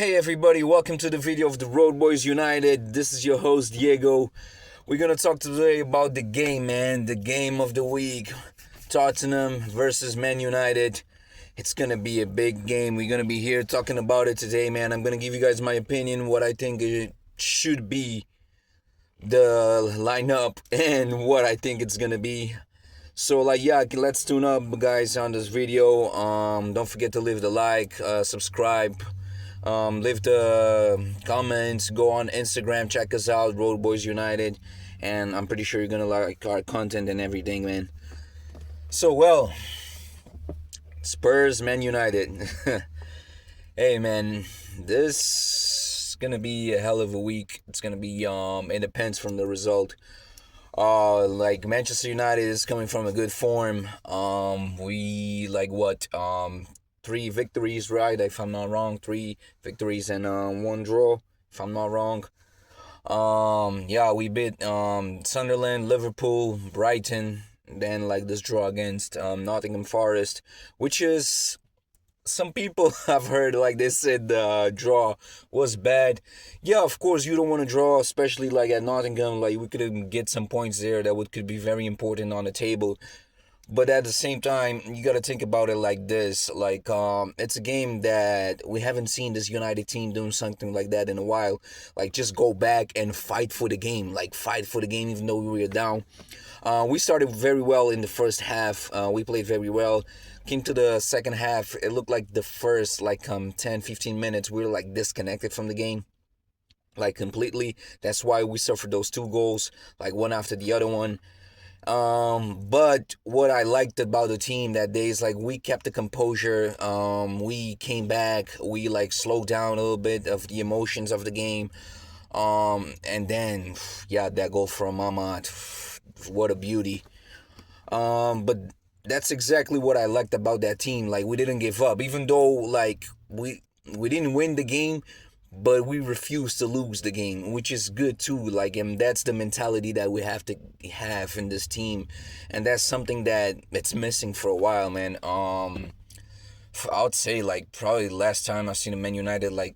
Hey everybody, welcome to the video of the Road Boys United. This is your host Diego. We're gonna talk today about the game, man. The game of the week. Tottenham versus Man United. It's gonna be a big game. We're gonna be here talking about it today, man. I'm gonna give you guys my opinion, what I think it should be the lineup and what I think it's gonna be. So let's tune up guys on this video. Don't forget to leave the like, subscribe, leave the comments, go on Instagram, check us out, Road Boys United, and I'm pretty sure you're gonna like our content and everything, man. So Spurs, Man United. Hey man, this is gonna be a hell of a week. It's gonna be it depends from the result. Like Manchester United is coming from a good form. We like what 3 victories, right? If I'm not wrong, 3 victories and 1 draw, if I'm not wrong. Yeah, we beat Sunderland, Liverpool, Brighton, then like this draw against Nottingham Forest, which is some people have heard like they said the draw was bad. Yeah, of course you don't want to draw, especially like at Nottingham. Like we could get some points there that could be very important on the table. But at the same time, you got to think about it like this. Like, it's a game that we haven't seen this United team doing something like that in a while. Like, just go back and fight for the game. Like, fight for the game even though we were down. We started very well in the first half. We played very well. Came to the second half. It looked like the first, 10, 15 minutes, we were, like, disconnected from the game. Like, completely. That's why we suffered those 2 goals. Like, one after the other one. But what I liked about the team that day is like we kept the composure. We came back. We like slowed down a little bit of the emotions of the game. And then yeah, that goal from Ahmad, what a beauty. But that's exactly what I liked about that team. Like we didn't give up, even though like we didn't win the game, but we refuse to lose the game, which is good too. Like, and that's the mentality that we have to have in this team, and that's something that it's missing for a while, man. I would say like probably the last time I've seen a Man United like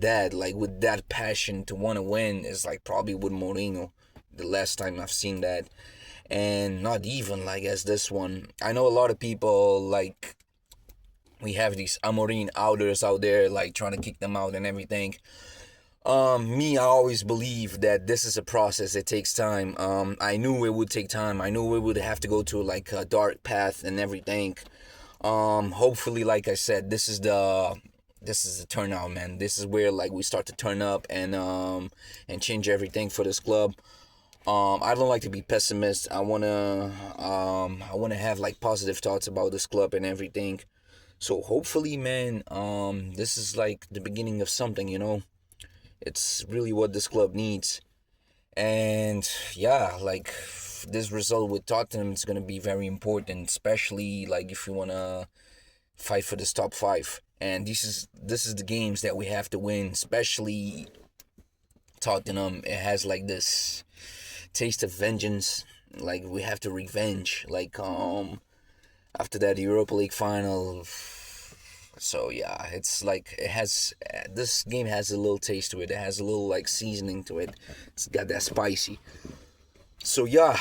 that, like with that passion to want to win, is like probably with Mourinho. The last time I've seen that, and not even like as this one. I know a lot of people like we have these Amorim outers out there like trying to kick them out and everything. Me, I always believe that this is a process. It takes time. I knew it would take time. I knew it would have to go to like a dark path and everything. Hopefully, like I said, this is the turnout, man. This is where like we start to turn up and change everything for this club. I don't like to be pessimist. I wanna have like positive thoughts about this club and everything. So hopefully, man, this is like the beginning of something, you know. It's really what this club needs. And yeah, like this result with Tottenham is gonna be very important, especially like if you wanna fight for this top five. And this is the games that we have to win, especially Tottenham. It has like this taste of vengeance. Like we have to revenge. Like after that Europa League final. So yeah, it's like it has this game has a little taste to it. It has a little like seasoning to it. It's got that spicy. So yeah,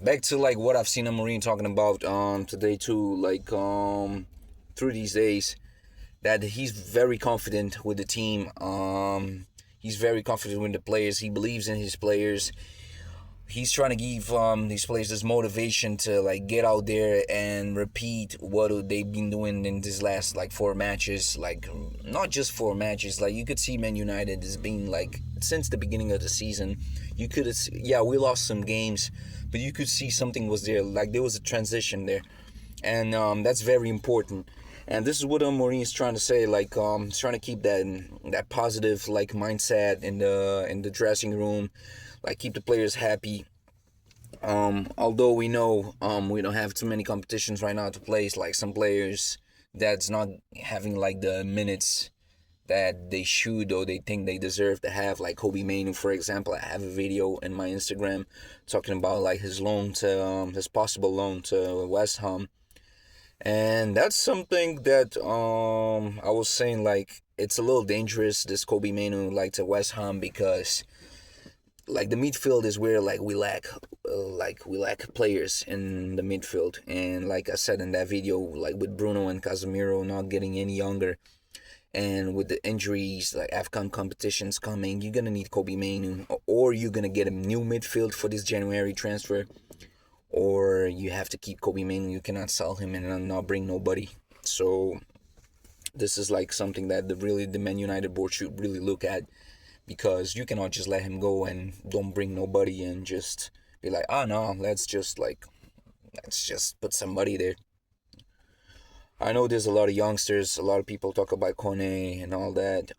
back to like what I've seen Amorim talking about today too, like through these days, that he's very confident with the team. He's very confident with the players. He believes in his players. He's trying to give these players this motivation to like get out there and repeat what they've been doing in these last like 4 matches. Like not just 4 matches. Like you could see Man United has been like since the beginning of the season. You could yeah, we lost some games, but you could see something was there. Like there was a transition there, and that's very important. And this is what Mourinho is trying to say. Like he's trying to keep that positive like mindset in the dressing room. Like keep the players happy. Although we know we don't have too many competitions right now to play. Like some players that's not having like the minutes that they should or they think they deserve to have. Like Kobe Mainoo, for example. I have a video in my Instagram talking about like his possible loan to West Ham. And that's something that I was saying, like it's a little dangerous, this Kobe Manu like to West Ham, because like the midfield is where like we lack players in the midfield. And like I said in that video, like with Bruno and Casemiro not getting any younger, and with the injuries, like AFCON competitions coming, you're gonna need Kobe Manu, or you're gonna get a new midfield for this January transfer, or you have to keep Kobe Manu. You cannot sell him and not bring nobody. So this is like something that the Man United board should really look at, because you cannot just let him go and don't bring nobody and just be like, oh no, let's just put somebody there. I know there's a lot of youngsters, a lot of people talk about Kone and all that,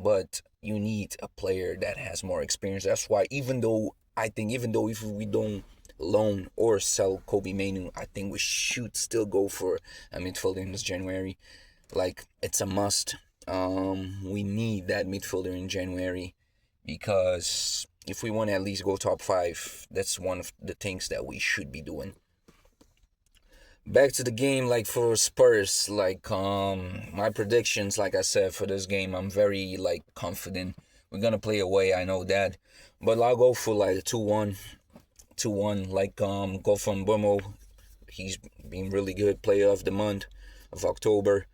but you need a player that has more experience. That's why even though if we don't loan or sell Kobe Manu, I think we should still go for a midfielder in this January. Like it's a must. We need that midfielder in January, because if we want to at least go top five, that's one of the things that we should be doing. Back to the game, like for Spurs, like my predictions, like I said, for this game, I'm very like confident. We're gonna play away, I know that, but I'll go for like 2-1, 2-1. Like go from Bomo. He's been really good, player of the month of October.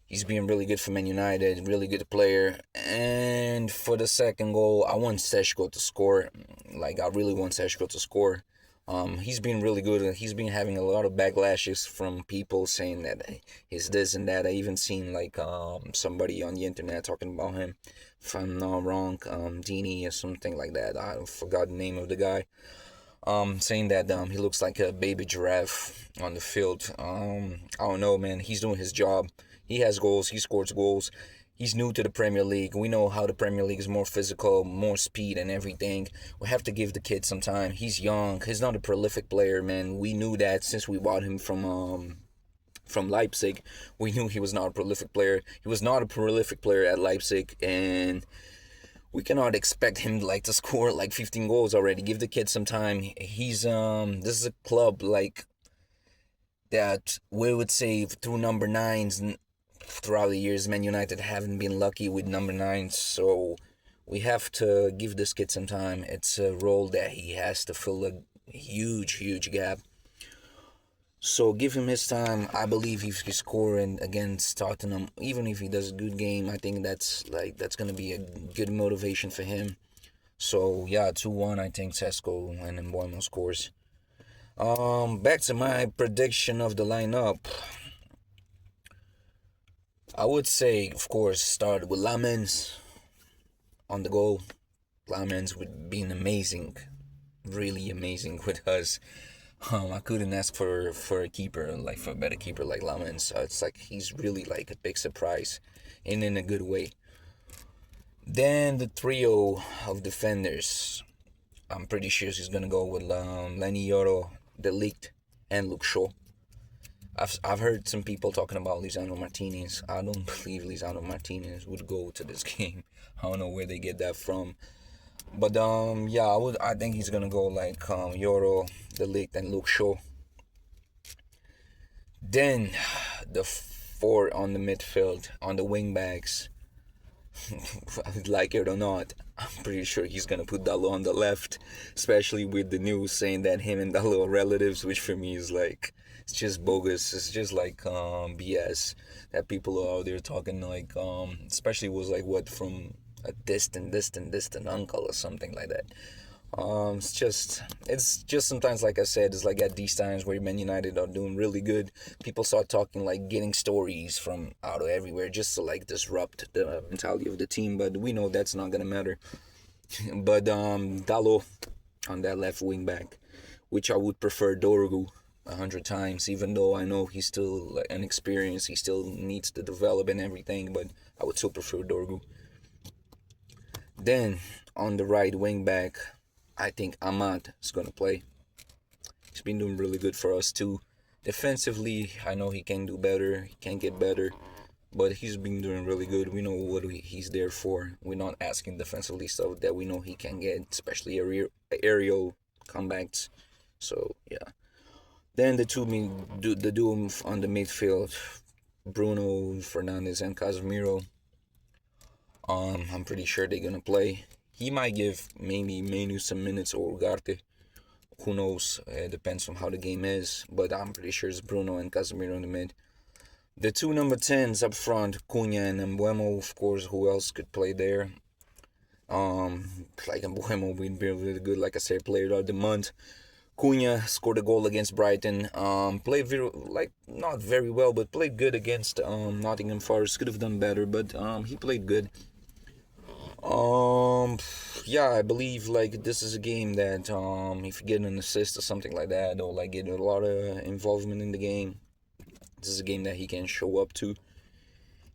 He's been really good for Man United, really good player. And for the second goal, I want Seshko to score. Like I really want Seshko to score. He's been really good, and he's been having a lot of backlashes from people saying that he's this and that. I even seen like somebody on the internet talking about him, if I'm not wrong, Dini or something like that. I forgot the name of the guy. Saying that he looks like a baby giraffe on the field. I don't know, man. He's doing his job. He has goals. He scores goals. He's new to the Premier League. We know how the Premier League is more physical, more speed, and everything. We have to give the kid some time. He's young. He's not a prolific player, man. We knew that since we bought him from Leipzig. We knew he was not a prolific player. He was not a prolific player at Leipzig, and we cannot expect him like to score like 15 goals already. Give the kid some time. He's this is a club like that we would say through number nines and throughout the years, Man United haven't been lucky with number nines, so we have to give this kid some time. It's a role that he has to fill a huge gap. So give him his time. I believe if he's scoring against Tottenham, even if he does a good game, I think that's gonna be a good motivation for him. So yeah, 2-1. I think Sesko and Mbuemo scores. Back to my prediction of the lineup. I would say, of course, start with Lamens on the goal. Lamens would be amazing, really amazing with us. I couldn't ask for a keeper, like for a better keeper like Lamens. So it's like he's really like a big surprise, and in a good way. Then the trio of defenders. I'm pretty sure he's gonna go with Lenny Yoro, De Ligt, and Luke Shaw. I've heard some people talking about Lisandro Martinez. I don't believe Lisandro Martinez would go to this game. I don't know where they get that from. But yeah, I think he's gonna go like Yoro, De Ligt, and Luke Shaw. Then the four on the midfield, on the wing backs. Like it or not, I'm pretty sure he's gonna put Dalo on the left, especially with the news saying that him and Dalo are relatives, which for me is like it's just bogus. It's just like BS that people are out there talking like especially was like what from a distant uncle or something like that. It's just sometimes, like I said, it's like at these times where Man United are doing really good, people start talking like getting stories from out of everywhere just to like disrupt the mentality of the team. But we know that's not gonna matter. But Dalo on that left wing back, which I would prefer Dorgu 100 times, even though I know he's still like, inexperienced, he still needs to develop and everything. But I would still prefer Dorgu. Then on the right wing back, I think Ahmad is going to play. He's been doing really good for us too. Defensively, I know he can do better, he can get better, but he's been doing really good. We know what he's there for. We're not asking defensively stuff that we know he can get, especially aerial comebacks. So, yeah. Then the duo on the midfield, Bruno Fernandes and Casemiro. I'm pretty sure they're gonna play. He might give maybe Menu some minutes or Ugarte. Who knows? It depends on how the game is. But I'm pretty sure it's Bruno and Casemiro in the mid. The two number 10s up front, Cunha and Mbuemo, of course. Who else could play there? Like Mbuemo being really good, like I said, player of the month. Cunha scored a goal against Brighton. Played very, like, not very well, but played good against Nottingham Forest. Could have done better, but he played good. Um, yeah, I believe like this is a game that if you get an assist or something like that, or like get a lot of involvement in the game, this is a game that he can show up to.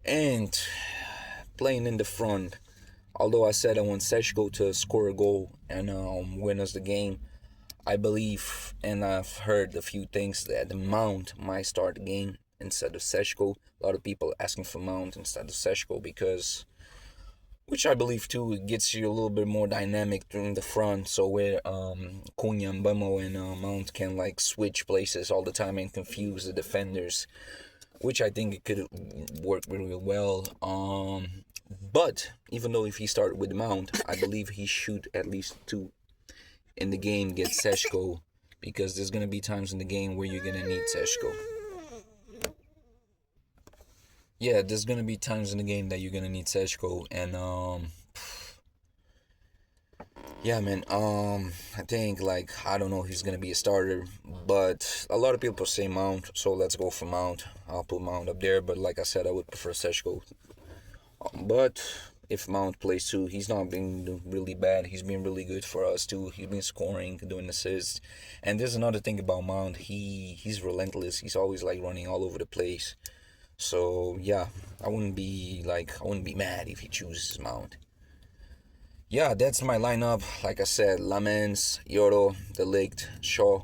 And playing in the front, although I said I want Seshko to score a goal and win us the game, I believe, and I've heard a few things that the Mount might start the game instead of Seshko. A lot of people asking for Mount instead of Seshko because, which I believe too, it gets you a little bit more dynamic in the front. So where Cunha, Mbemo, and Mount can like switch places all the time and confuse the defenders, which I think it could work really well. But even though if he started with Mount, I believe he should at least two in the game get Seshko, because there's gonna be times in the game where you're gonna need Seshko. Yeah, there's gonna be times in the game that you're gonna need Seshko, and yeah, man. I think like I don't know if he's gonna be a starter, but a lot of people say Mount, so let's go for Mount. I'll put Mount up there, but like I said, I would prefer Seshko. But if Mount plays too, he's not been really bad. He's been really good for us too. He's been scoring, doing assists. And there's another thing about Mount. He's relentless. He's always like running all over the place. So yeah, I wouldn't be mad if he chooses Mount. Yeah, that's my lineup. Like I said, Lamens, Yoro, De Ligt, Shaw,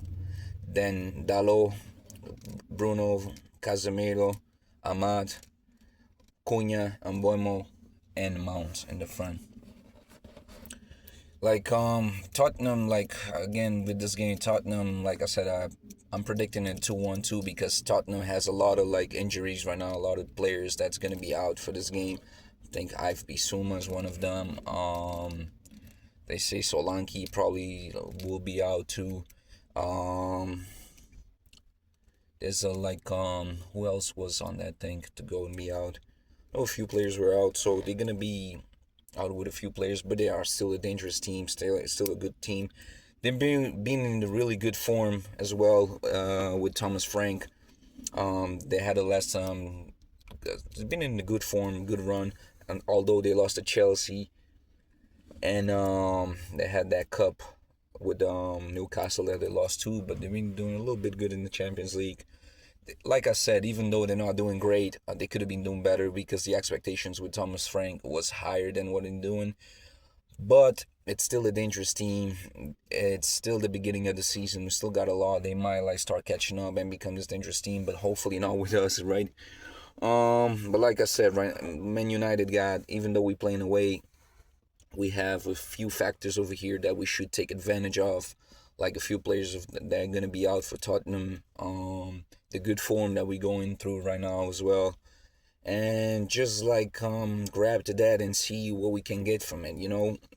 then Dalo, Bruno, Casemiro, Ahmad, Cunha, Mbuemo, and Mount in the front. Like Tottenham, like again with this game, Tottenham, like I said, I'm predicting it 2-1 too, because Tottenham has a lot of like injuries right now, a lot of players that's gonna be out for this game. I think Ive Suma is one of them. They say Solanke probably will be out too. Um, there's a like who else was on that thing to go and be out? Oh, a few players were out, so they're gonna be out with a few players, but they are still a dangerous team, still a good team. They've been in a really good form as well with Thomas Frank. They had a last they've been in a good form, good run, and although they lost to Chelsea, and they had that cup with Newcastle that they lost to, but they've been doing a little bit good in the Champions League. Like I said, even though they're not doing great, they could have been doing better because the expectations with Thomas Frank was higher than what they're doing. But it's still a dangerous team. It's still the beginning of the season. We still got a lot. They might like start catching up and become this dangerous team, but hopefully not with us, right? But like I said, right, Man United got, even though we playing away, we have a few factors over here that we should take advantage of, like a few players that are gonna be out for Tottenham. The good form that we're going through right now as well, and just like grab to that and see what we can get from it,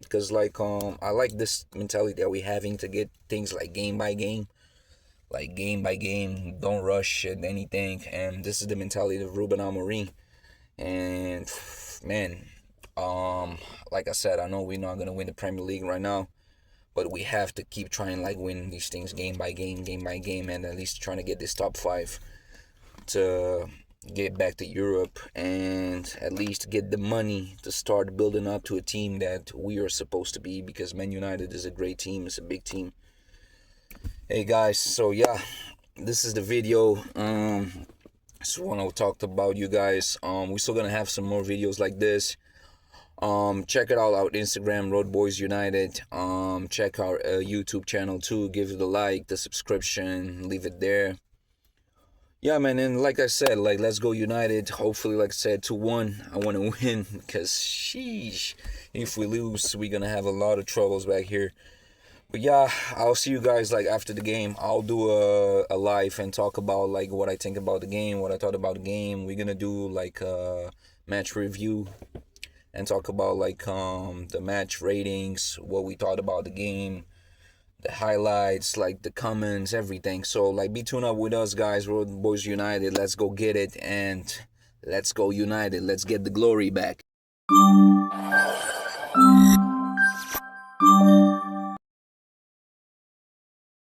because like I like this mentality that we're having to get things like game by game, don't rush at anything, and this is the mentality of Ruben Amorim. And man, like I said, I know we're not gonna win the Premier League right now, but we have to keep trying like win these things game by game, and at least trying to get this top five to get back to Europe, and at least get the money to start building up to a team that we are supposed to be, because Man United is a great team. It's a big team. Hey guys, so yeah, this is the video. Just want to talk about you guys. We're still gonna have some more videos like this. Check it out our Instagram, Road Boys United. Check our YouTube channel too. Give it a like, the subscription, leave it there. Yeah, man, and like I said, like let's go United. Hopefully, like I said, 2-1. I want to win, because sheesh, if we lose, we're gonna have a lot of troubles back here. But yeah, I'll see you guys like after the game. I'll do a live and talk about like what I think about the game, what I thought about the game. We're gonna do like a match review and talk about like the match ratings, what we thought about the game, the highlights, like the comments, everything. So like be tuned up with us guys. We're Boys United. Let's go get it and let's go United. Let's get the glory back.